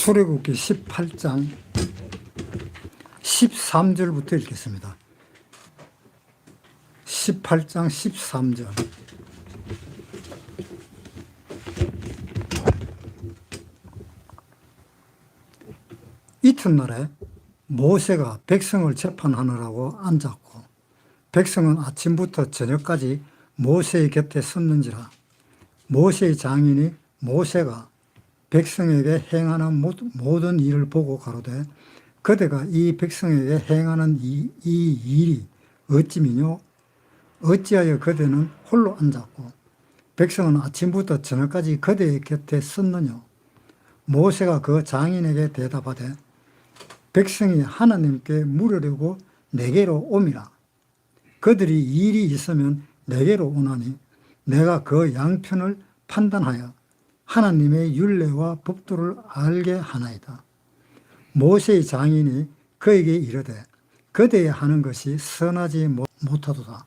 출애굽기 18장 13절부터 읽겠습니다. 18장 13절. 이튿날에 모세가 백성을 재판하느라고 앉았고 백성은 아침부터 저녁까지 모세의 곁에 섰는지라. 모세의 장인이 모세가 백성에게 행하는 모든 일을 보고 가로되 그대가 이 백성에게 행하는 이 일이 어찌미뇨? 어찌하여 그대는 홀로 앉았고 백성은 아침부터 저녁까지 그대의 곁에 섰느냐? 모세가 그 장인에게 대답하되 백성이 하나님께 물으려고 내게로 옴이라. 그들이 일이 있으면 내게로 오나니 내가 그 양편을 판단하여 하나님의 율례와 법도를 알게 하나이다. 모세의 장인이 그에게 이르되 그대의 하는 것이 선하지 못하도다.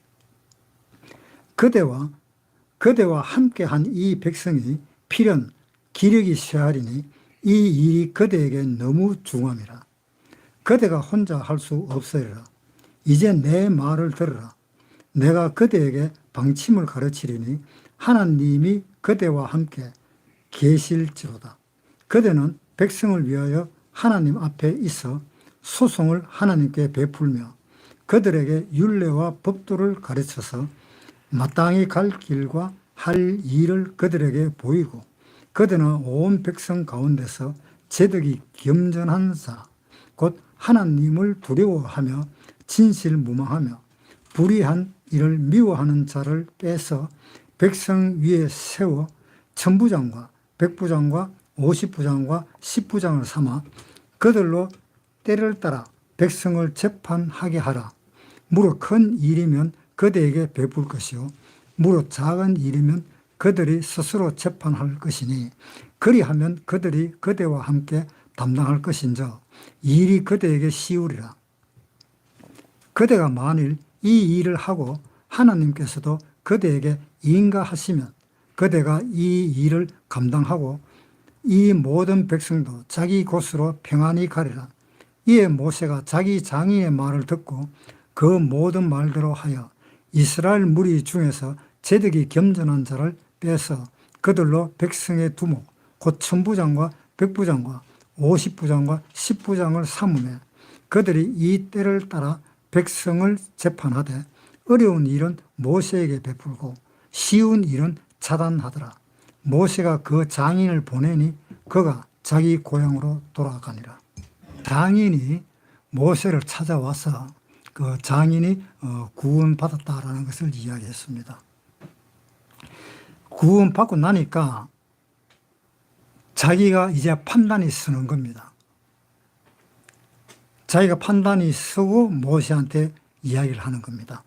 그대와 함께한 이 백성이 필연 기력이 쇠하리니 이 일이 그대에게 너무 중함이라. 그대가 혼자 할 수 없으리라. 이제 내 말을 들으라. 내가 그대에게 방침을 가르치리니 하나님이 그대와 함께 계실지로다. 그대는 백성을 위하여 하나님 앞에 있어 소송을 하나님께 베풀며 그들에게 율례와 법도를 가르쳐서 마땅히 갈 길과 할 일을 그들에게 보이고 그들은 온 백성 가운데서 제덕이 겸전한 자, 곧 하나님을 두려워하며 진실무망하며 불의한 일을 미워하는 자를 빼서 백성 위에 세워 천부장과 백부장과 50부장과 10부장을 삼아 그들로 때를 따라 백성을 재판하게 하라. 무릇 큰 일이면 그대에게 베풀 것이요 무릇 작은 일이면 그들이 스스로 재판할 것이니 그리하면 그들이 그대와 함께 담당할 것인저 일이 그대에게 쉬우리라. 그대가 만일 이 일을 하고 하나님께서도 그대에게 인가하시면 그대가 이 일을 감당하고 이 모든 백성도 자기 곳으로 평안히 가리라. 이에 모세가 자기 장인의 말을 듣고 그 모든 말대로 하여 이스라엘 무리 중에서 제덕이 겸전한 자를 빼서 그들로 백성의 두목 곧 천부장과 백부장과 50부장과 10부장을 삼으며 그들이 이 때를 따라 백성을 재판하되 어려운 일은 모세에게 베풀고 쉬운 일은 차단하더라. 모세가 그 장인을 보내니 그가 자기 고향으로 돌아가니라. 장인이 모세를 찾아와서 그 장인이 구원받았다라는 것을 이야기했습니다. 구원받고 나니까 자기가 이제 판단이 서는 겁니다. 자기가 판단이 서고 모세한테 이야기를 하는 겁니다.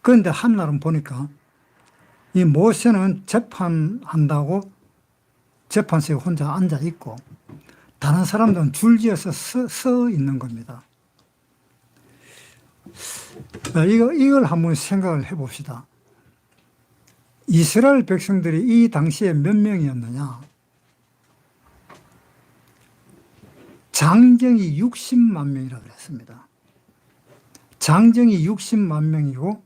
그런데 한날은 보니까 이 모세는 재판한다고 재판소에 혼자 앉아 있고 다른 사람들은 줄지어서 서 있는 겁니다. 이걸 한번 생각을 해봅시다. 이스라엘 백성들이 이 당시에 몇 명이었느냐? 장정이 60만 명이라고 그랬습니다. 장정이 60만 명이고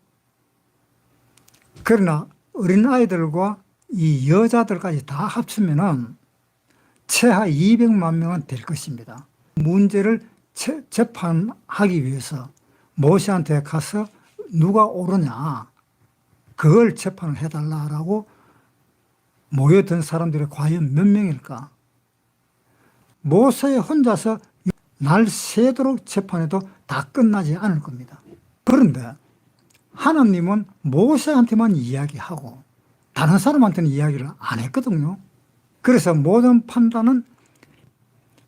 그러나 어린아이들과 이 여자들까지 다 합치면은 최하 200만 명은 될 것입니다. 문제를 재판하기 위해서 모세한테 가서 누가 옳으냐 그걸 재판을 해달라고 모여든 사람들이 과연 몇 명일까? 모세 혼자서 날 새도록 재판해도 다 끝나지 않을 겁니다. 그런데 하나님은 모세한테만 이야기하고 다른 사람한테는 이야기를 안 했거든요. 그래서 모든 판단은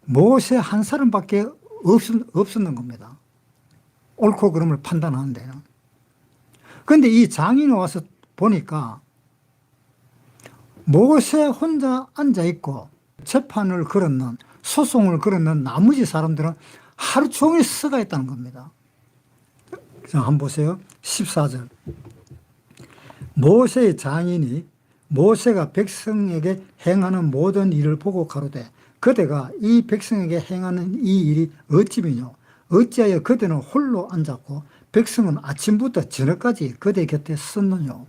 모세 한 사람밖에 없었는 겁니다. 옳고 그름을 판단하는 데는. 그런데 이 장인이 와서 보니까 모세 혼자 앉아있고 재판을 걸었는 소송을 걸었는 나머지 사람들은 하루 종일 서가 있다는 겁니다. 자, 한번 보세요. 14절. 모세의 장인이 모세가 백성에게 행하는 모든 일을 보고 가로되 그대가 이 백성에게 행하는 이 일이 어찌미뇨 어찌하여 그대는 홀로 앉았고 백성은 아침부터 저녁까지 그대 곁에 섰느뇨.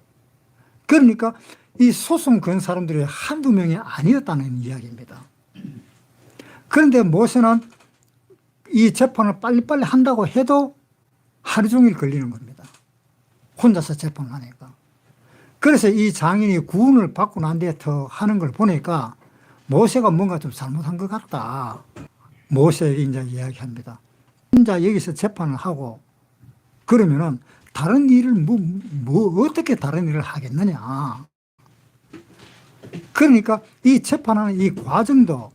그러니까 이 소송 건 사람들이 한두 명이 아니었다는 이야기입니다. 그런데 모세는 이 재판을 빨리빨리 한다고 해도 하루 종일 걸리는 겁니다. 혼자서 재판을 하니까. 그래서 이 장인이 구원을 받고 난 뒤에 더 하는 걸 보니까 모세가 뭔가 좀 잘못한 것 같다. 모세에게 이제 이야기합니다. 혼자 여기서 재판을 하고 그러면은 다른 일을 어떻게 다른 일을 하겠느냐. 그러니까 이 재판하는 이 과정도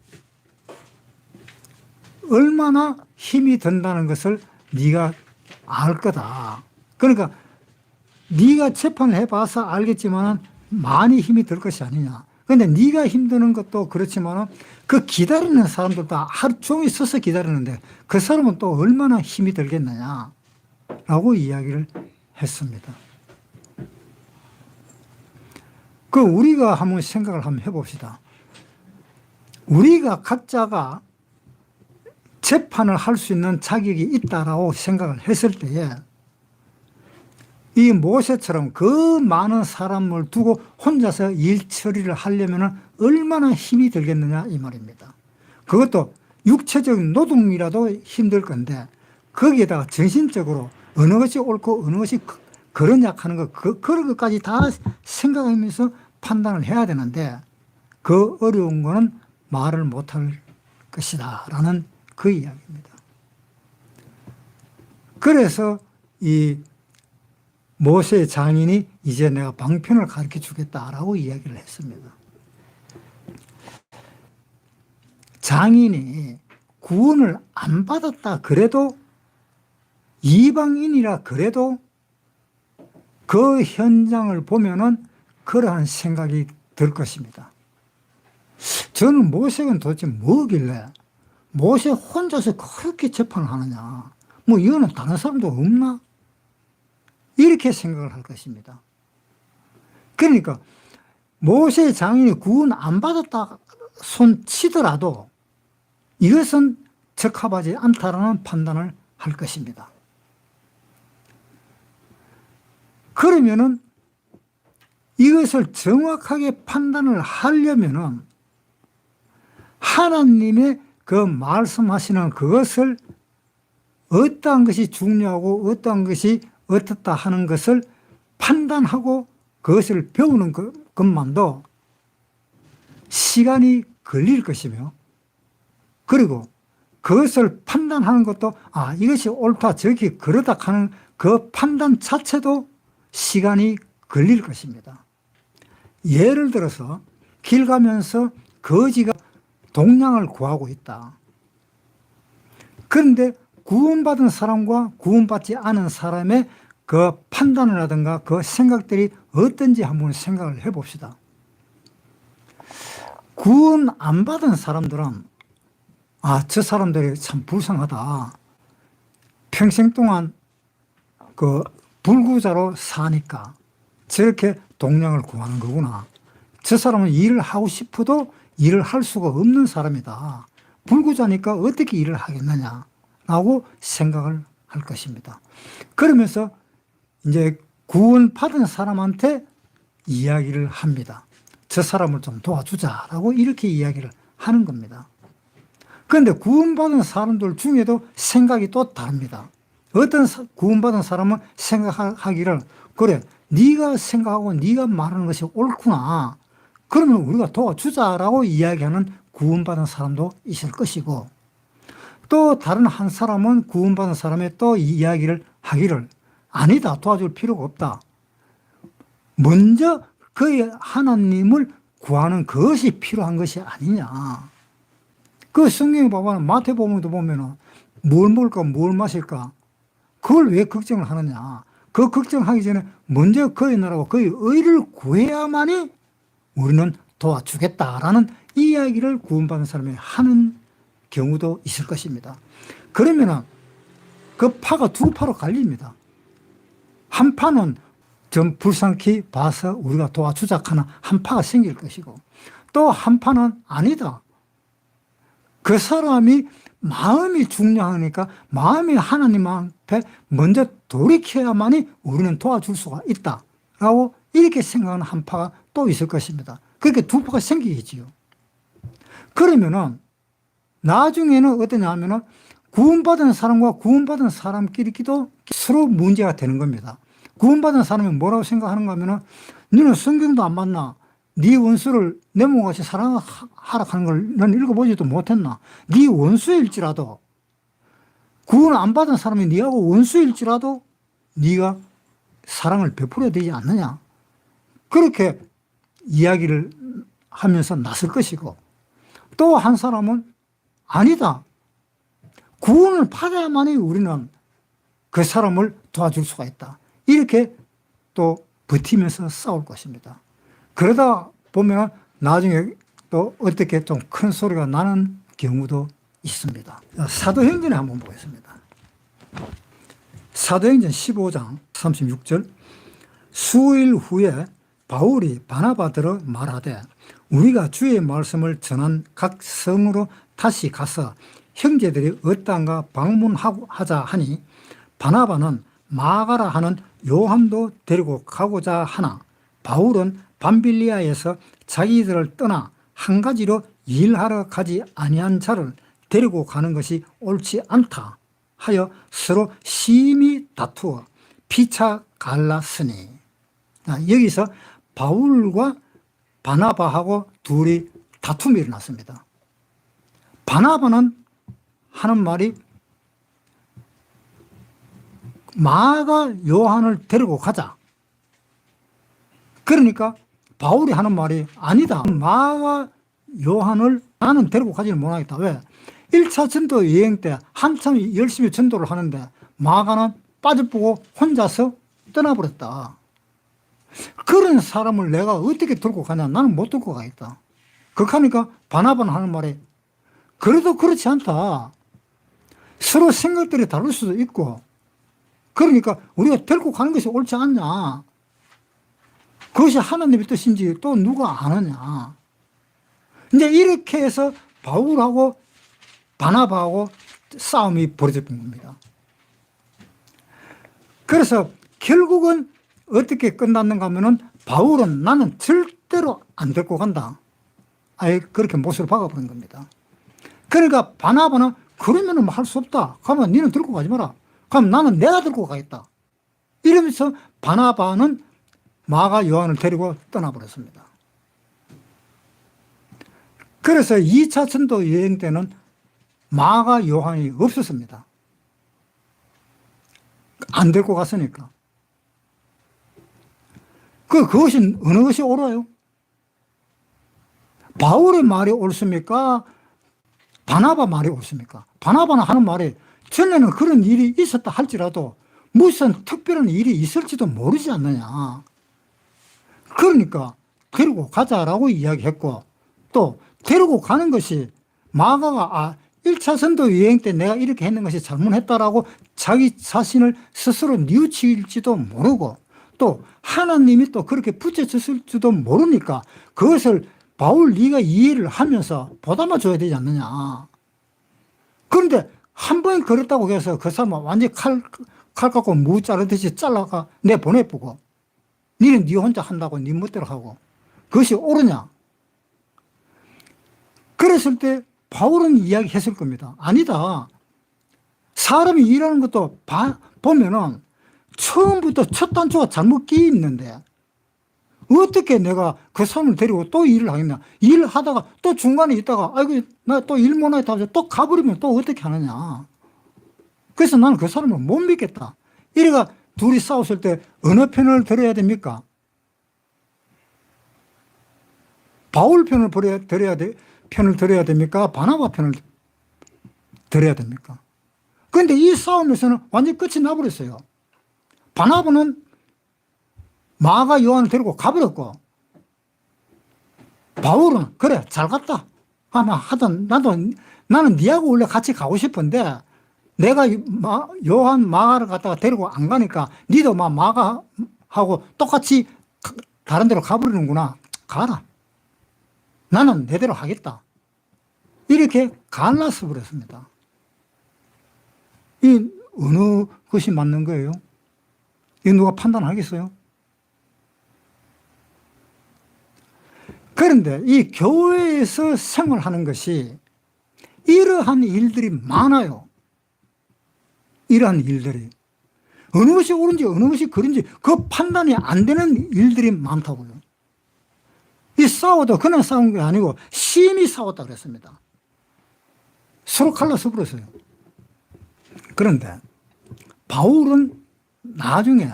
얼마나 힘이 든다는 것을 네가 알 거다. 그러니까 네가 재판을 해봐서 알겠지만 많이 힘이 들 것이 아니냐. 그런데 네가 힘드는 것도 그렇지만 그 기다리는 사람들도 하루 종일 서서 기다리는데 그 사람은 또 얼마나 힘이 들겠느냐 라고 이야기를 했습니다. 그 우리가 한번 생각을 한번 해봅시다. 우리가 각자가 재판을 할 수 있는 자격이 있다라고 생각을 했을 때에 이 모세처럼 그 많은 사람을 두고 혼자서 일 처리를 하려면 얼마나 힘이 들겠느냐 이 말입니다. 그것도 육체적인 노동이라도 힘들 건데 거기에다가 정신적으로 어느 것이 옳고 어느 것이 그러냐 하는 것 그런 것까지 다 생각하면서 판단을 해야 되는데 그 어려운 거는 말을 못할 것이다 라는 그 이야기입니다. 그래서 이 모세 장인이 이제 내가 방편을 가르쳐 주겠다라고 이야기를 했습니다. 장인이 구원을 안 받았다 그래도 이방인이라 그래도 그 현장을 보면은 그러한 생각이 들 것입니다. 저는 모세는 도대체 뭐길래 모세 혼자서 그렇게 재판을 하느냐. 뭐 이거는 다른 사람도 없나? 이렇게 생각을 할 것입니다. 그러니까 모세 장인이 구원 안 받았다 손 치더라도 이것은 적합하지 않다라는 판단을 할 것입니다. 그러면은 이것을 정확하게 판단을 하려면은 하나님의 그 말씀하시는 그것을 어떠한 것이 중요하고 어떠한 것이 어떻다 하는 것을 판단하고 그것을 배우는 것만도 시간이 걸릴 것이며 그리고 그것을 판단하는 것도 이것이 옳다 저기 그러다 하는 그 판단 자체도 시간이 걸릴 것입니다. 예를 들어서 길 가면서 거지가 동량을 구하고 있다. 그런데 구원받은 사람과 구원받지 않은 사람의 그 판단을 하든가 그 생각들이 어떤지 한번 생각을 해봅시다. 구원 안 받은 사람들은 저 사람들이 참 불쌍하다. 평생 동안 그 불구자로 사니까 저렇게 동량을 구하는 거구나. 저 사람은 일을 하고 싶어도 일을 할 수가 없는 사람이다. 불구자니까 어떻게 일을 하겠느냐 라고 생각을 할 것입니다. 그러면서 이제 구원받은 사람한테 이야기를 합니다. 저 사람을 좀 도와주자라고 이렇게 이야기를 하는 겁니다. 그런데 구원받은 사람들 중에도 생각이 또 다릅니다. 어떤 구원받은 사람은 생각하기를 그래 네가 생각하고 네가 말하는 것이 옳구나. 그러면 우리가 도와주자라고 이야기하는 구원받은 사람도 있을 것이고 또 다른 한 사람은 구원받은 사람의 또 이야기를 하기를 아니다 도와줄 필요가 없다. 먼저 그의 하나님을 구하는 것이 필요한 것이 아니냐. 그 성경에 보면 마태복음도 보면은 뭘 먹을까 뭘 마실까 그걸 왜 걱정을 하느냐. 그 걱정하기 전에 먼저 그의 나라와 그의 의를 구해야만이 우리는 도와주겠다라는 이야기를 구원받은 사람이 하는 경우도 있을 것입니다. 그러면은 그 파가 두 파로 갈립니다. 한 파는 좀 불쌍히 봐서 우리가 도와주자 하는 한파가 생길 것이고, 또 한파는 아니다. 그 사람이 마음이 중요하니까 마음이 하나님 앞에 먼저 돌이켜야만이 우리는 도와줄 수가 있다라고 이렇게 생각하는 한파가 또 있을 것입니다. 그렇게 두 파가 생기겠지요. 그러면은 나중에는 어떠냐 하면은 구원받은 사람과 구원받은 사람끼리도 서로 문제가 되는 겁니다. 구원받은 사람이 뭐라고 생각하는가 하면은 너는 성경도 안 봤나? 네 원수를 내 몸같이 사랑하라 하는 걸 넌 읽어보지도 못했나? 네 원수일지라도, 구원 안 받은 사람이 네하고 원수일지라도 네가 사랑을 베풀어야 되지 않느냐? 그렇게 이야기를 하면서 나설 것이고, 또 한 사람은 아니다. 구원을 받아야만이 우리는 그 사람을 도와줄 수가 있다. 이렇게 또 버티면서 싸울 것입니다. 그러다 보면 나중에 또 어떻게 좀 큰 소리가 나는 경우도 있습니다. 사도행전에 한번 보겠습니다. 사도행전 15장 36절, 수일 후에 바울이 바나바더러 말하되 우리가 주의 말씀을 전한 각 성으로 다시 가서 형제들이 어떠한가 방문하자 하니, 바나바는 마가라 하는 요한도 데리고 가고자 하나 바울은 밤빌리아에서 자기들을 떠나 한 가지로 일하러 가지 아니한 자를 데리고 가는 것이 옳지 않다 하여 서로 심히 다투어 피차 갈랐으니. 여기서 바울과 바나바하고 둘이 다툼이 일어났습니다. 바나바는 하는 말이 마가 요한을 데리고 가자. 그러니까 바울이 하는 말이 아니다. 마가 요한을 나는 데리고 가지는 못하겠다. 왜? 1차 전도 여행 때 한참 열심히 전도를 하는데 마가는 빠져보고 혼자서 떠나버렸다. 그런 사람을 내가 어떻게 들고 가냐? 나는 못 들고 가겠다. 그러니까 바나바는 하는 말이 그래도 그렇지 않다. 서로 생각들이 다를 수도 있고, 그러니까 우리가 데리고 가는 것이 옳지 않냐. 그것이 하나님의 뜻인지 또 누가 아느냐. 이제 이렇게 해서 바울하고 바나바하고 싸움이 벌어졌던 겁니다. 그래서 결국은 어떻게 끝났는가 하면은 바울은 나는 절대로 안 데리고 간다. 아예 그렇게 못을 박아버린 겁니다. 그러니까 바나바는 그러면은 할 수 없다. 그러면 니는 들고 가지 마라. 그럼 나는 내가 들고 가겠다. 이러면서 바나바는 마가 요한을 데리고 떠나버렸습니다. 그래서 2차 전도 여행 때는 마가 요한이 없었습니다. 안 데리고 갔으니까. 그것이 어느 것이 옳아요? 바울의 말이 옳습니까? 바나바 말이 옳습니까? 바나바는 하는 말이 전에는 그런 일이 있었다 할지라도 무슨 특별한 일이 있을지도 모르지 않느냐. 그러니까 데리고 가자라고 이야기했고, 또 데리고 가는 것이 마가가 1차 전도 여행 때 내가 이렇게 했는 것이 잘못했다라고 자기 자신을 스스로 뉘우칠지도 모르고, 또 하나님이 또 그렇게 붙여줬을지도 모르니까 그것을 바울 네가 이해를 하면서 보담아 줘야 되지 않느냐. 그런데 한 번 그랬다고 해서 그 사람은 완전히 칼 갖고 무 자르듯이 잘라가 내보내보고 니는 네 혼자 한다고 네 멋대로 하고 그것이 옳으냐. 그랬을 때 바울은 이야기했을 겁니다. 아니다. 사람이 일하는 것도 보면은 처음부터 첫 단추가 잘못 끼어 있는데 어떻게 내가 그 사람을 데리고 또 일을 하겠냐. 일하다가 또 중간에 있다가 아이고 나 또 일 못하겠다 하면서 또 가버리면 또 어떻게 하느냐. 그래서 나는 그 사람을 못 믿겠다. 이래가 둘이 싸웠을 때 어느 편을 들어야 됩니까? 바울 편을 들어야 됩니까? 바나바 편을 들어야 됩니까? 그런데 이 싸움에서는 완전히 끝이 나버렸어요. 바나바는 마가 요한을 데리고 가버렸고, 바울은 그래 잘 갔다 하던 나는 니하고 원래 같이 가고 싶은데 내가 요한 마가를 갖다가 데리고 안 가니까 니도 마가 하고 똑같이 다른 데로 가버리는구나. 가라. 나는 내대로 하겠다. 이렇게 갈라서 버렸습니다. 이 어느 것이 맞는 거예요? 이 누가 판단하겠어요? 그런데 이 교회에서 생활하는 것이 이러한 일들이 많아요. 이러한 일들이. 어느 것이 옳은지 어느 것이 그른지 그 판단이 안 되는 일들이 많다고요. 이 싸워도 그냥 싸운 게 아니고 심히 싸웠다 그랬습니다. 서로 갈라서 버렸어요. 그런데 바울은 나중에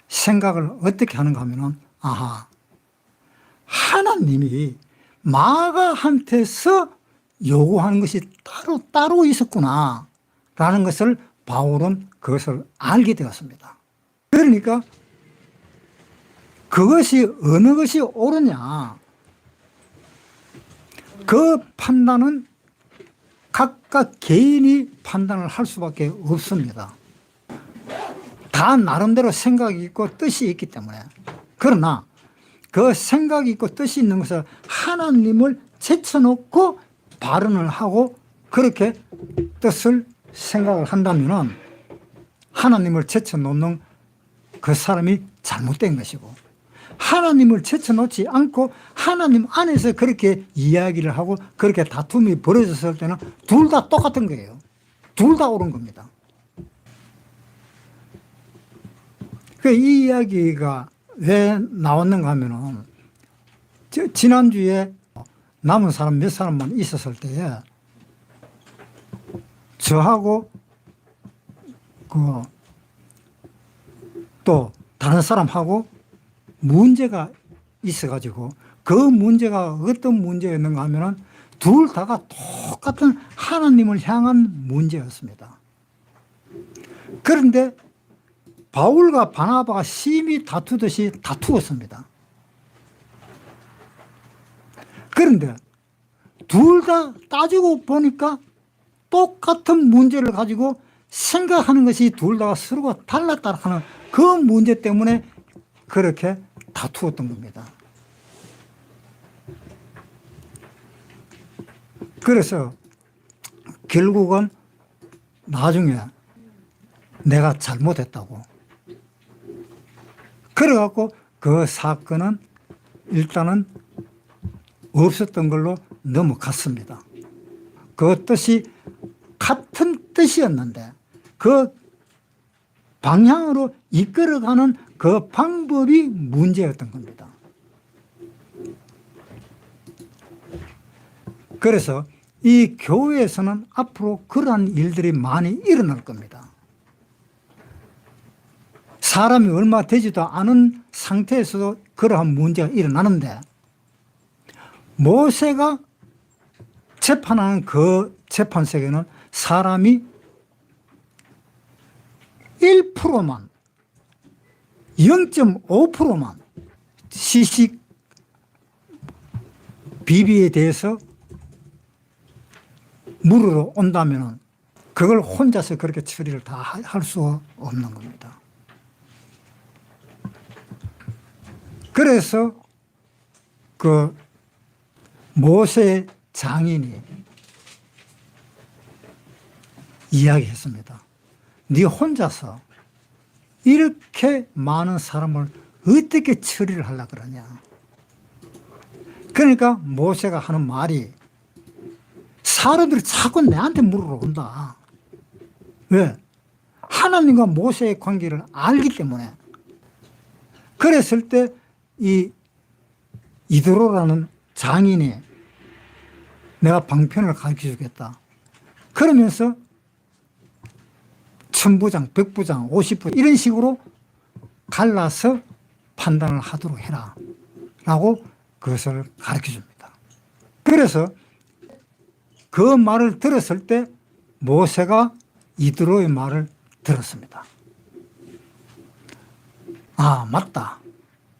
생각을 어떻게 하는가 하면은, 아하, 하나님이 마가한테서 요구하는 것이 따로 있었구나 라는 것을 바울은 그것을 알게 되었습니다. 그러니까 그것이 어느 것이 옳으냐, 그 판단은 각각 개인이 판단을 할 수밖에 없습니다. 다 나름대로 생각이 있고 뜻이 있기 때문에. 그러나 그 생각이 있고 뜻이 있는 것을 하나님을 제쳐놓고 발언을 하고 그렇게 뜻을 생각을 한다면 하나님을 제쳐놓는 그 사람이 잘못된 것이고, 하나님을 제쳐놓지 않고 하나님 안에서 그렇게 이야기를 하고 그렇게 다툼이 벌어졌을 때는 둘 다 똑같은 거예요. 둘 다 옳은 겁니다. 이 이야기가 왜 나왔는가 하면은, 지난주에 남은 사람 몇 사람만 있었을 때에 저하고 또 다른 사람하고 문제가 있어가지고, 그 문제가 어떤 문제였는가 하면은 둘 다가 똑같은 하나님을 향한 문제였습니다. 그런데 바울과 바나바가 심히 다투듯이 다투었습니다. 그런데 둘 다 따지고 보니까 똑같은 문제를 가지고 생각하는 것이 둘 다 서로가 달랐다 하는 그 문제 때문에 그렇게 다투었던 겁니다. 그래서 결국은 나중에 내가 잘못했다고, 그래갖고 그 사건은 일단은 없었던 걸로 넘어갔습니다. 그 뜻이 같은 뜻이었는데 그 방향으로 이끌어가는 그 방법이 문제였던 겁니다. 그래서 이 교회에서는 앞으로 그러한 일들이 많이 일어날 겁니다. 사람이 얼마 되지도 않은 상태에서도 그러한 문제가 일어나는데, 모세가 재판하는 그 재판석에는 사람이 1%만, 0.5%만 시식 비비에 대해서 물으러 온다면 그걸 혼자서 그렇게 처리를 다 할 수 없는 겁니다. 그래서 그 모세 장인이 이야기했습니다. 네 혼자서 이렇게 많은 사람을 어떻게 처리를 하려고 그러냐. 그러니까 모세가 하는 말이, 사람들이 자꾸 내한테 물으러 온다. 왜? 하나님과 모세의 관계를 알기 때문에. 그랬을 때 이 이드로라는 장인이 내가 방편을 가르쳐 주겠다. 그러면서 1000부장, 100부장, 50부장 이런 식으로 갈라서 판단을 하도록 해라 라고 그것을 가르쳐 줍니다. 그래서 그 말을 들었을 때 모세가 이드로의 말을 들었습니다. 아, 맞다.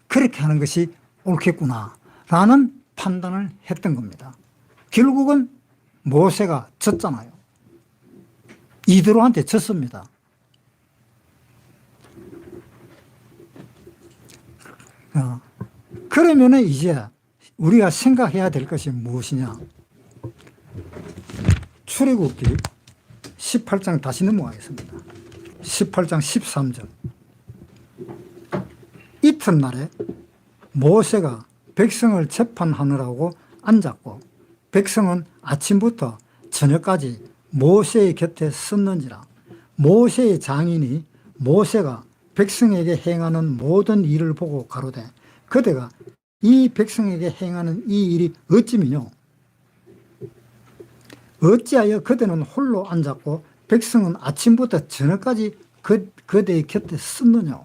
그렇게 하는 것이 옳겠구나 라는 판단을 했던 겁니다. 결국은 모세가 졌잖아요. 이드로한테 졌습니다. 그러면은 이제 우리가 생각해야 될 것이 무엇이냐. 출애굽기 18장 다시 넘어가겠습니다. 18장 13절. 이튿날에 모세가 백성을 재판하느라고 앉았고 백성은 아침부터 저녁까지 모세의 곁에 섰는지라. 모세의 장인이 모세가 백성에게 행하는 모든 일을 보고 가로되 그대가 이 백성에게 행하는 이 일이 어찌미뇨. 어찌하여 그대는 홀로 앉았고 백성은 아침부터 저녁까지 그대의 곁에 섰느냐.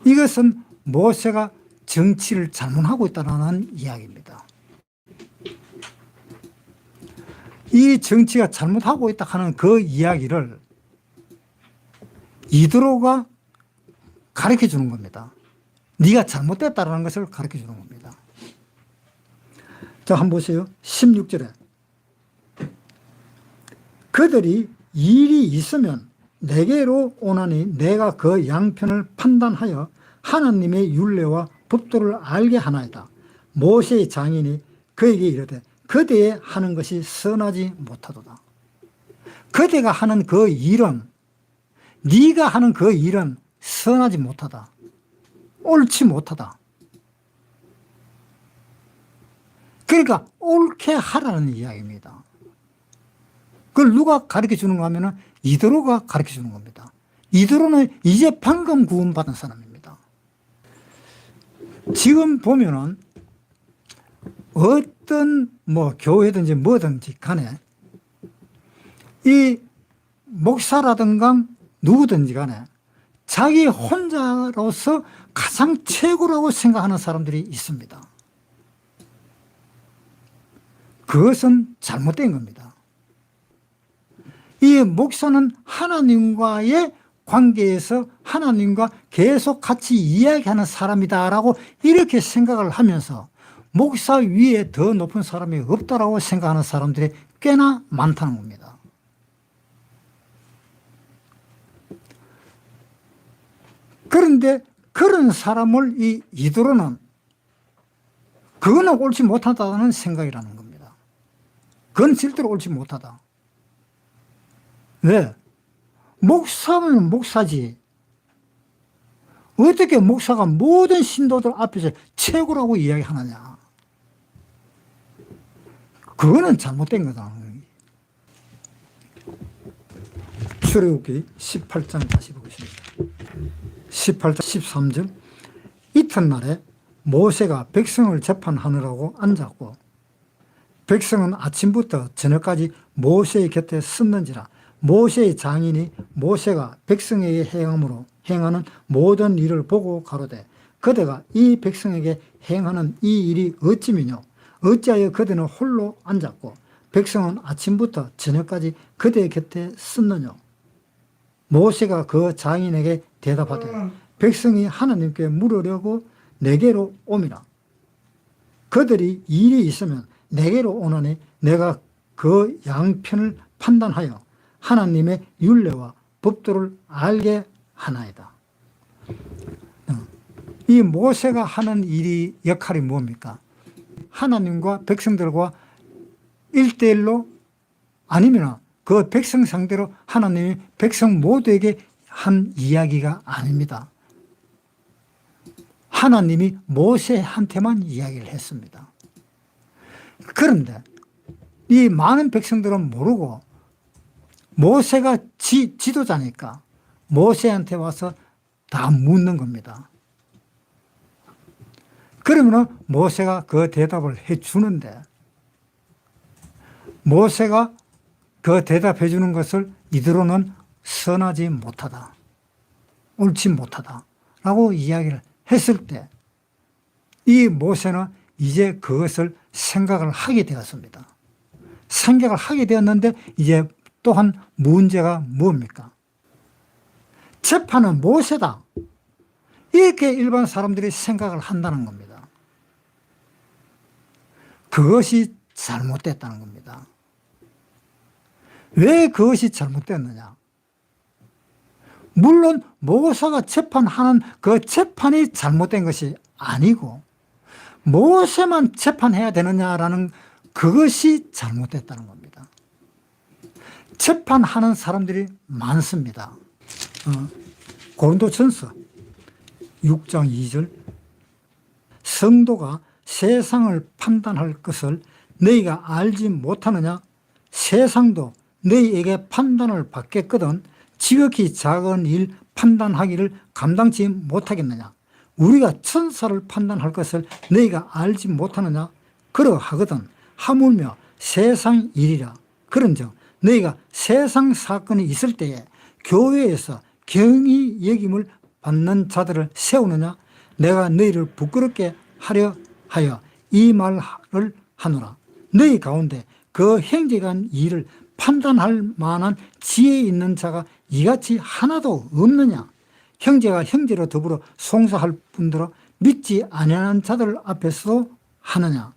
이것은 모세가 정치를 잘못하고 있다는 이야기입니다. 이 정치가 잘못하고 있다 하는 그 이야기를 이드로가 가르쳐 주는 겁니다. 네가 잘못됐다는 것을 가르쳐 주는 겁니다. 자, 한번 보세요. 16절에 그들이 일이 있으면 내게로 오나니 내가 그 양편을 판단하여 하나님의 율례와 법도를 알게 하나이다. 모세의 장인이 그에게 이르되 그대의 하는 것이 선하지 못하도다. 그대가 하는 그 일은, 네가 하는 그 일은 선하지 못하다. 옳지 못하다. 그러니까 옳게 하라는 이야기입니다. 그걸 누가 가르쳐 주는가 하면은 이드로가 가르쳐 주는 겁니다. 이드로는 이제 방금 구원받은 사람입니다. 지금 보면은 어떤 교회든지 뭐든지 간에 이 목사라든가 누구든지 간에 자기 혼자로서 가장 최고라고 생각하는 사람들이 있습니다. 그것은 잘못된 겁니다. 이 목사는 하나님과의 관계에서 하나님과 계속 같이 이야기하는 사람이다라고 이렇게 생각을 하면서 목사 위에 더 높은 사람이 없다라고 생각하는 사람들이 꽤나 많다는 겁니다. 그런데 그런 사람을 이 이드로는 그거는 옳지 못하다는 생각이라는 겁니다. 그건 절대로 옳지 못하다. 왜? 목사면 목사지. 어떻게 목사가 모든 신도들 앞에서 최고라고 이야기하느냐. 그거는 잘못된 거다. 출애굽기 18장 다시 보겠습니다. 18장 13절. 이튿날에 모세가 백성을 재판하느라고 앉았고 백성은 아침부터 저녁까지 모세의 곁에 섰는지라. 모세의 장인이 모세가 백성에게 행하는 모든 일을 보고 가로되 그대가 이 백성에게 행하는 이 일이 어찌미뇨. 어찌하여 그대는 홀로 앉았고 백성은 아침부터 저녁까지 그대의 곁에 섰느뇨. 모세가 그 장인에게 대답하되 백성이 하나님께 물으려고 내게로 오미라. 그들이 일이 있으면 내게로 오나니 내가 그 양편을 판단하여 하나님의 율례와 법도를 알게 하나이다. 이 모세가 하는 일이 역할이 뭡니까? 하나님과 백성들과 1대1로 아니면 그 백성 상대로 하나님이 백성 모두에게 한 이야기가 아닙니다. 하나님이 모세한테만 이야기를 했습니다. 그런데 이 많은 백성들은 모르고 모세가 지도자니까 모세한테 와서 다 묻는 겁니다. 그러면 모세가 그 대답을 해 주는데 모세가 그 대답해 주는 것을 이드로는 선하지 못하다, 옳지 못하다 라고 이야기를 했을 때 이 모세는 이제 그것을 생각을 하게 되었습니다. 생각을 하게 되었는데 이제 또한 문제가 뭡니까? 재판은 모세다. 이렇게 일반 사람들이 생각을 한다는 겁니다. 그것이 잘못됐다는 겁니다. 왜 그것이 잘못됐느냐? 물론 모세가 재판하는 그 재판이 잘못된 것이 아니고 모세만 재판해야 되느냐라는 그것이 잘못됐다는 겁니다. 재판하는 사람들이 많습니다. 고린도전서 6장 2절 성도가 세상을 판단할 것을 너희가 알지 못하느냐? 세상도 너희에게 판단을 받겠거든 지극히 작은 일 판단하기를 감당치 못하겠느냐? 우리가 천사를 판단할 것을 너희가 알지 못하느냐? 그러하거든 하물며 세상 일이라. 그런즉 너희가 세상 사건이 있을 때에 교회에서 경히 여김을 받는 자들을 세우느냐? 내가 너희를 부끄럽게 하려 하여 이 말을 하노라. 너희 가운데 그 행직한 일을 판단할 만한 지혜 있는 자가 이같이 하나도 없느냐? 형제가 형제로 더불어 송사할 뿐더러 믿지 아니하는 자들 앞에서도 하느냐?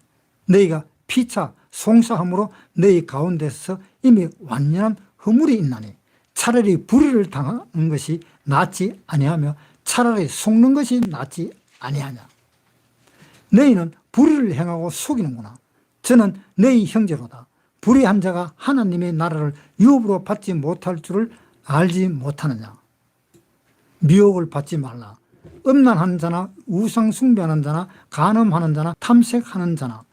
너희가 피차 송사함으로 너희 가운데서 이미 완전한 허물이 있나니 차라리 불의를 당하는 것이 낫지 아니하며 차라리 속는 것이 낫지 아니하냐? 너희는 불의를 행하고 속이는구나. 저는 너희 형제로다. 불의한 자가 하나님의 나라를 유업으로 받지 못할 줄을 알지 못하느냐? 미혹을 받지 말라. 음란하는 자나 우상 숭배하는 자나 간음하는 자나 탐색하는 자나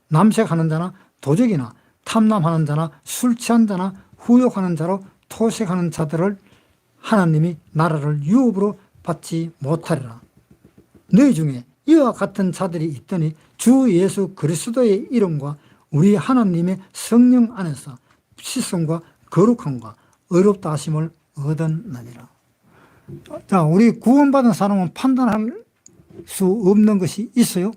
남색하는 자나 도적이나 탐남하는 자나 술 취한 자나 후욕하는 자로 토색하는 자들을 하나님이 나라를 유업으로 받지 못하리라. 너희 중에 이와 같은 자들이 있더니 주 예수 그리스도의 이름과 우리 하나님의 성령 안에서 시선과 거룩함과 의롭다 하심을 얻었느니라. 자, 우리 구원받은 사람은 판단할 수 없는 것이 있어요?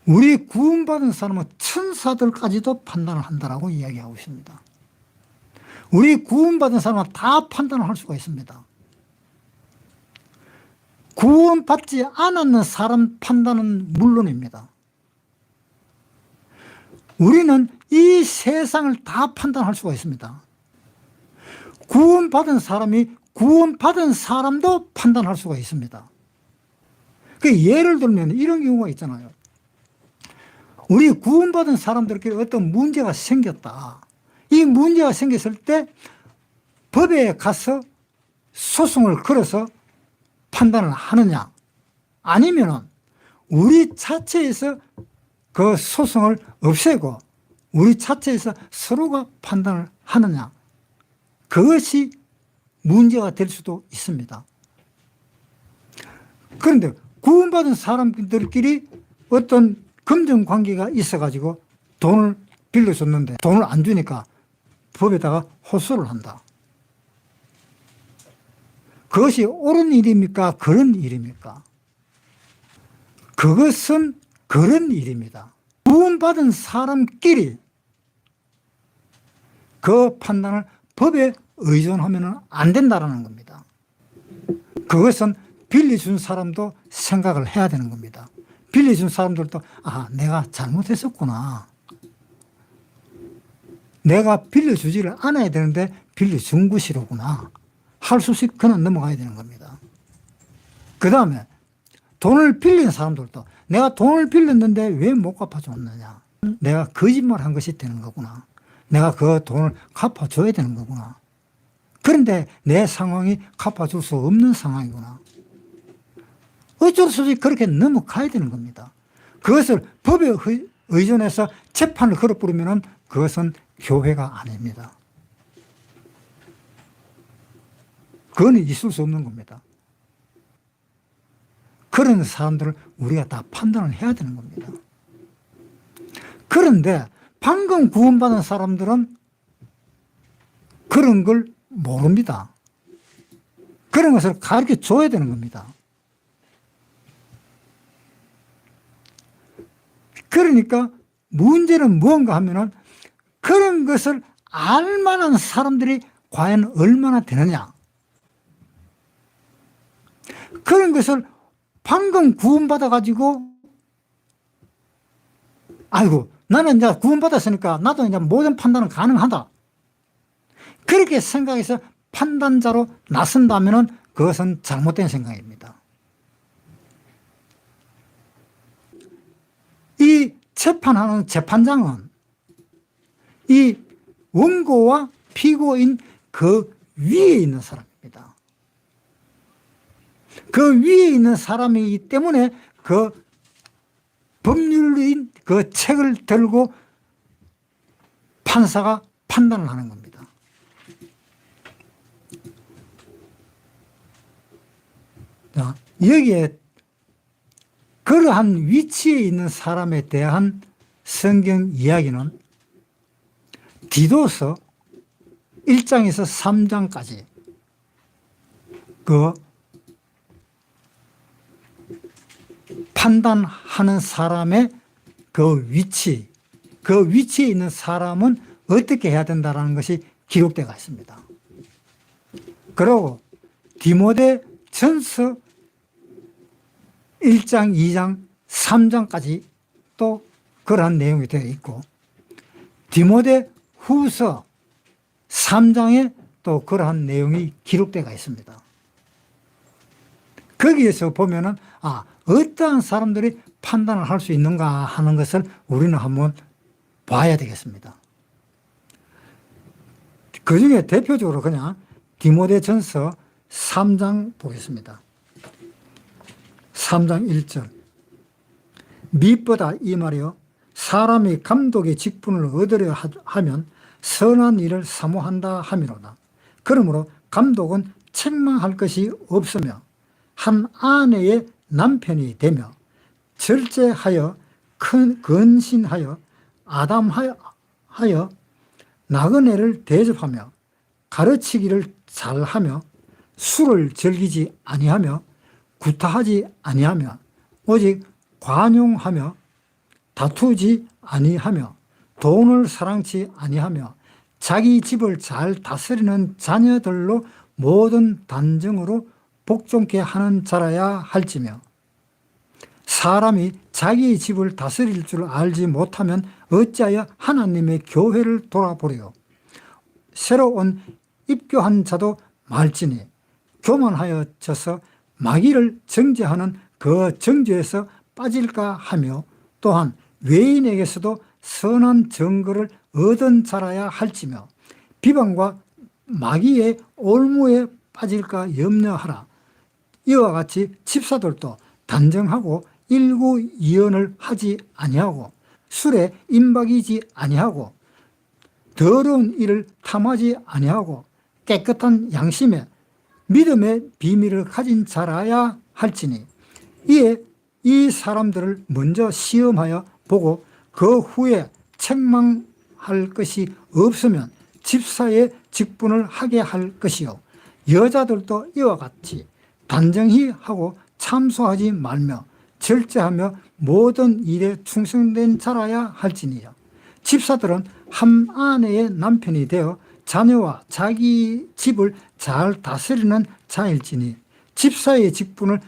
우리 구원받은 사람은 천사들까지도 판단을 한다라고 이야기하고 있습니다. 우리 구원받은 사람은 다 판단을 할 수가 있습니다. 구원받지 않았는 사람 판단은 물론입니다. 우리는 이 세상을 다 판단할 수가 있습니다. 구원받은 사람이 구원받은 사람도 판단할 수가 있습니다. 그 예를 들면 이런 경우가 있잖아요. 우리 구원받은 사람들끼리 어떤 문제가 생겼다. 이 문제가 생겼을 때 법에 가서 소송을 걸어서 판단을 하느냐, 아니면은 우리 자체에서 그 소송을 없애고 우리 자체에서 서로가 판단을 하느냐, 그것이 문제가 될 수도 있습니다. 그런데 구원받은 사람들끼리 어떤 금전관계가 있어가지고 돈을 빌려줬는데 돈을 안 주니까 법에다가 호소를 한다. 그것이 옳은 일입니까? 그런 일입니까? 그것은 그런 일입니다. 구원받은 사람끼리 그 판단을 법에 의존하면 안 된다는 겁니다. 그것은 빌려준 사람도 생각을 해야 되는 겁니다. 빌려준 사람들도 내가 잘못했었구나. 내가 빌려주지를 않아야 되는데 빌려준 것이로구나. 할 수 없이 그냥 넘어가야 되는 겁니다. 그 다음에 돈을 빌린 사람들도 내가 돈을 빌렸는데 왜 못 갚아줬느냐. 내가 거짓말한 것이 되는 거구나. 내가 그 돈을 갚아줘야 되는 거구나. 그런데 내 상황이 갚아줄 수 없는 상황이구나. 어쩔 수 없이 그렇게 넘어가야 되는 겁니다. 그것을 법에 의존해서 재판을 걸어버리면 그것은 교회가 아닙니다. 그건 있을 수 없는 겁니다. 그런 사람들을 우리가 다 판단을 해야 되는 겁니다. 그런데 방금 구원받은 사람들은 그런 걸 모릅니다. 그런 것을 가르쳐 줘야 되는 겁니다. 그러니까 문제는 무언가 하면은 그런 것을 알만한 사람들이 과연 얼마나 되느냐. 그런 것을 방금 구원받아가지고, 아이고, 나는 이제 구원받았으니까 나도 이제 모든 판단은 가능하다. 그렇게 생각해서 판단자로 나선다면 그것은 잘못된 생각입니다. 이 재판하는 재판장은 이 원고와 피고인 그 위에 있는 사람입니다. 그 위에 있는 사람이기 때문에 그 법률인 그 책을 들고 판사가 판단을 하는 겁니다. 자, 여기에 그러한 위치에 있는 사람에 대한 성경 이야기는 디도서 1장에서 3장까지 그 판단하는 사람의 그 위치에 있는 사람은 어떻게 해야 된다는 것이 기록되어 있습니다. 그리고 디모데 전서 1장, 2장, 3장까지 또 그러한 내용이 되어 있고 디모데 후서 3장에 또 그러한 내용이 기록되어 있습니다. 거기에서 보면은 어떠한 사람들이 판단을 할 수 있는가 하는 것을 우리는 한번 봐야 되겠습니다. 그 중에 대표적으로 그냥 디모데 전서 3장 보겠습니다. 3장 1절. 밉보다 이 말이요 사람이 감독의 직분을 얻으려 하면 선한 일을 사모한다 함이로다. 그러므로 감독은 책망할 것이 없으며 한 아내의 남편이 되며 절제하여 근신하여 아담하여 나그네를 대접하며 가르치기를 잘하며 술을 즐기지 아니하며 구타하지 아니하며 오직 관용하며 다투지 아니하며 돈을 사랑치 아니하며 자기 집을 잘 다스리는 자녀들로 모든 단정으로 복종케 하는 자라야 할지며 사람이 자기의 집을 다스릴 줄 알지 못하면 어찌하여 하나님의 교회를 돌아보리요. 새로 온 입교한 자도 말지니 교만하여져서 마귀를 정죄하는 그 정죄에서 빠질까 하며 또한 외인에게서도 선한 증거를 얻은 자라야 할지며 비방과 마귀의 올무에 빠질까 염려하라. 이와 같이 집사들도 단정하고 일구이연을 하지 아니하고 술에 임박이지 아니하고 더러운 일을 탐하지 아니하고 깨끗한 양심에 믿음의 비밀을 가진 자라야 할지니 이에 이 사람들을 먼저 시험하여 보고 그 후에 책망할 것이 없으면 집사의 직분을 하게 할 것이요 여자들도 이와 같이 단정히 하고 참소하지 말며 절제하며 모든 일에 충성된 자라야 할지니요 집사들은 한 아내의 남편이 되어 자녀와 자기 집을 잘 다스리는 자일지니 집사의 직분을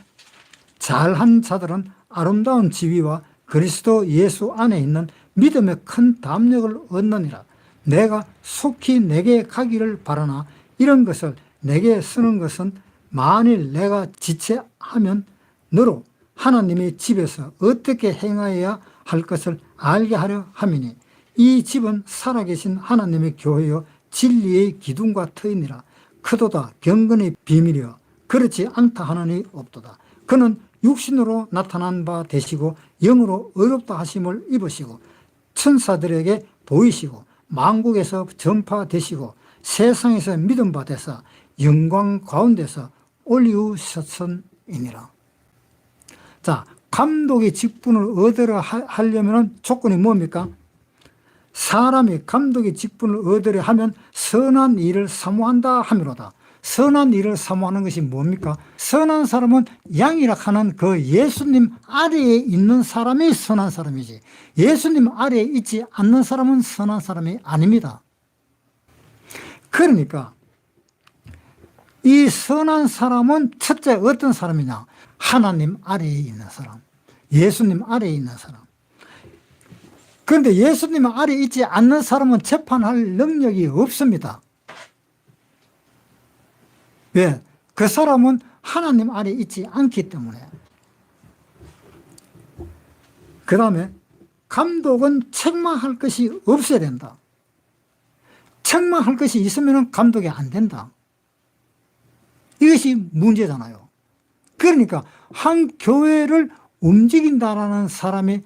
잘한 자들은 아름다운 지위와 그리스도 예수 안에 있는 믿음의 큰 담력을 얻느니라. 내가 속히 내게 가기를 바라나 이런 것을 내게 쓰는 것은 만일 내가 지체하면 너로 하나님의 집에서 어떻게 행하여야 할 것을 알게 하려 함이니 이 집은 살아계신 하나님의 교회요 진리의 기둥과 터이니라. 크도다 경건의 비밀이여 그렇지 않다 하나니 없도다. 그는 육신으로 나타난 바 되시고 영으로 어렵다 하심을 입으시고 천사들에게 보이시고 만국에서 전파되시고 세상에서 믿음 받아서 영광 가운데서 올리우셨음이니라. 자, 감독의 직분을 얻으려 하려면 조건이 뭡니까? 사람이 감독의 직분을 얻으려 하면 선한 일을 사모한다 함이로다. 선한 일을 사모하는 것이 뭡니까? 선한 사람은 양이라 하는 그 예수님 아래에 있는 사람이 선한 사람이지 예수님 아래에 있지 않는 사람은 선한 사람이 아닙니다. 그러니까 이 선한 사람은 첫째 어떤 사람이냐? 하나님 아래에 있는 사람, 예수님 아래에 있는 사람. 그런데 예수님 아래에 있지 않는 사람은 재판할 능력이 없습니다. 왜? 그 사람은 하나님 아래 있지 않기 때문에. 그 다음에 감독은 책망할 것이 없어야 된다. 책망할 것이 있으면 감독이 안 된다. 이것이 문제잖아요. 그러니까 한 교회를 움직인다라는 사람이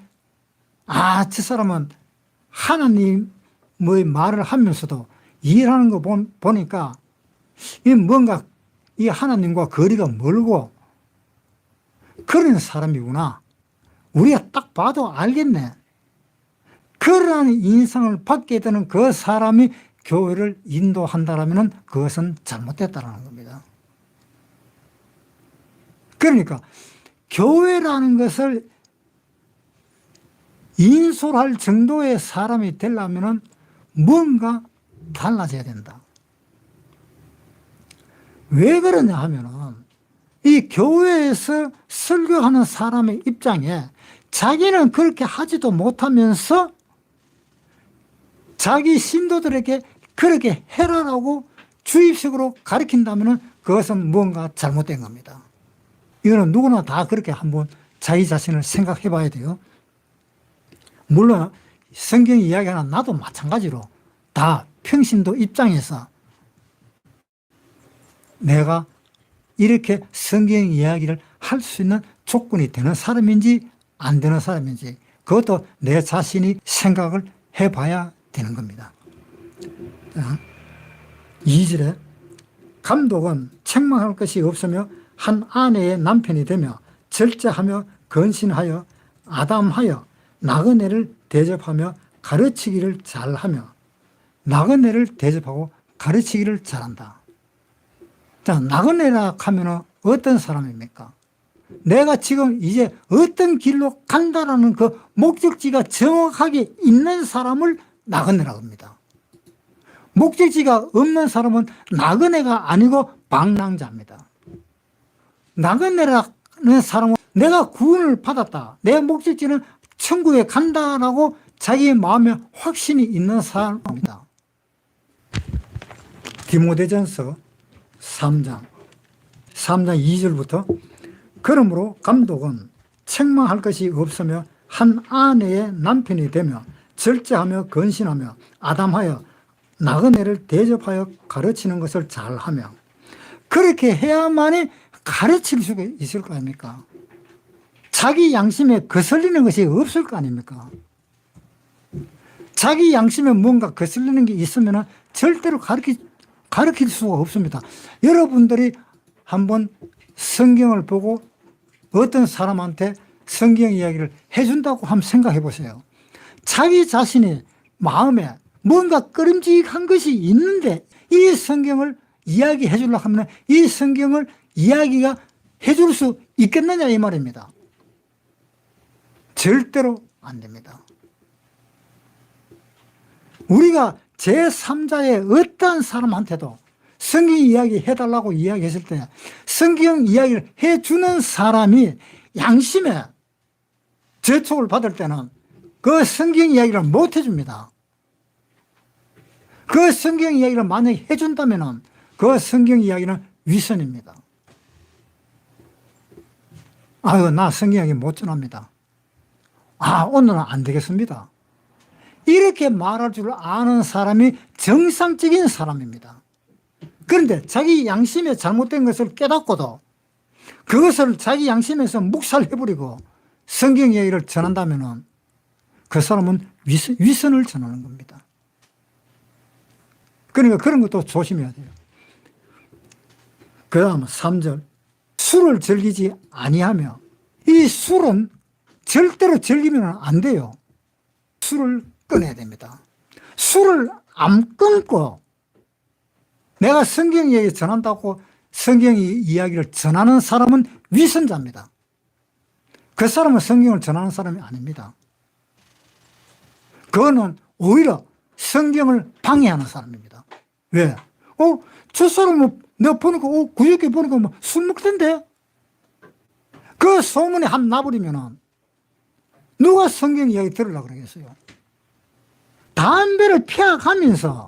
저 사람은 하나님의 말을 하면서도 일하는 거 보니까 이 뭔가 이 하나님과 거리가 멀고 그런 사람이구나. 우리가 딱 봐도 알겠네. 그러한 인상을 받게 되는 그 사람이 교회를 인도한다면 그것은 잘못됐다는 겁니다. 그러니까 교회라는 것을 인솔할 정도의 사람이 되려면 뭔가 달라져야 된다. 왜 그러냐 하면은 이 교회에서 설교하는 사람의 입장에 자기는 그렇게 하지도 못하면서 자기 신도들에게 그렇게 해라라고 주입식으로 가르친다면 그것은 뭔가 잘못된 겁니다. 이거는 누구나 다 그렇게 한번 자기 자신을 생각해 봐야 돼요. 물론 성경 이야기하는 나도 마찬가지로 다 평신도 입장에서 내가 이렇게 성경 이야기를 할 수 있는 조건이 되는 사람인지 안 되는 사람인지 그것도 내 자신이 생각을 해봐야 되는 겁니다. 2절에 감독은 책망할 것이 없으며 한 아내의 남편이 되며 절제하며 건신하여 아담하여 나그네를 대접하며 가르치기를 잘하며 나그네를 대접하고 가르치기를 잘한다. 자, 나그네라 하면 어떤 사람입니까? 내가 지금 이제 어떤 길로 간다라는 그 목적지가 정확하게 있는 사람을 나그네라고 합니다. 목적지가 없는 사람은 나그네가 아니고 방랑자입니다. 나그네라는 사람은 내가 구원을 받았다. 내 목적지는 천국에 간다라고 자기의 마음에 확신이 있는 사람입니다. 디모데전서 3장 2절부터 그러므로 감독은 책망할 것이 없으며 한 아내의 남편이 되며 절제하며 건신하며 아담하여 나그네를 대접하여 가르치는 것을 잘하며 그렇게 해야만이 가르칠 수가 있을 거 아닙니까? 자기 양심에 거슬리는 것이 없을 거 아닙니까? 자기 양심에 뭔가 거슬리는 게 있으면 절대로 가르칠 수가 없습니다. 여러분들이 한번 성경을 보고 어떤 사람한테 성경 이야기를 해준다고 한번 생각해 보세요. 자기 자신이 마음에 뭔가 꺼림직한 것이 있는데 이 성경을 이야기해 주려고 하면 이 성경을 이야기가 해줄 수 있겠느냐 이 말입니다. 절대로 안 됩니다. 우리가 제3자의 어떠한 사람한테도 성경 이야기 해달라고 이야기했을 때 성경 이야기를 해주는 사람이 양심에 저촉을 받을 때는 그 성경 이야기를 못 해줍니다. 그 성경 이야기를 만약에 해준다면 그 성경 이야기는 위선입니다. 아유, 나 성경 이야기 못 전합니다. 오늘은 안 되겠습니다. 이렇게 말할 줄 아는 사람이 정상적인 사람입니다. 그런데 자기 양심에 잘못된 것을 깨닫고도 그것을 자기 양심에서 묵살해버리고 성경 이야기를 전한다면 그 사람은 위선을 전하는 겁니다. 그러니까 그런 것도 조심해야 돼요. 그 다음 3절 술을 즐기지 아니하며 이 술은 절대로 즐기면 안 돼요. 술을 끊어야 됩니다. 술을 안 끊고 내가 성경 이야기 전한다고 성경 이야기를 전하는 사람은 위선자입니다. 그 사람은 성경을 전하는 사람이 아닙니다. 그거는 오히려 성경을 방해하는 사람입니다. 왜? 저 사람은 내가 보니까 그저께 보니까 뭐 술 먹던데? 그 소문이 한 나버리면은 누가 성경 이야기 들으려고 그러겠어요? 담배를 피워가면서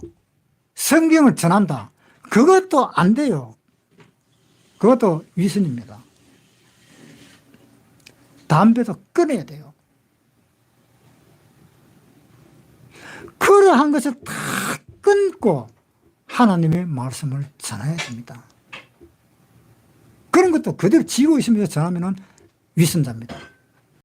성경을 전한다. 그것도 안 돼요. 그것도 위선입니다. 담배도 끊어야 돼요. 그러한 것을 다 끊고 하나님의 말씀을 전해야 됩니다. 그런 것도 그대로 지고 있으면서 전하면 위선자입니다.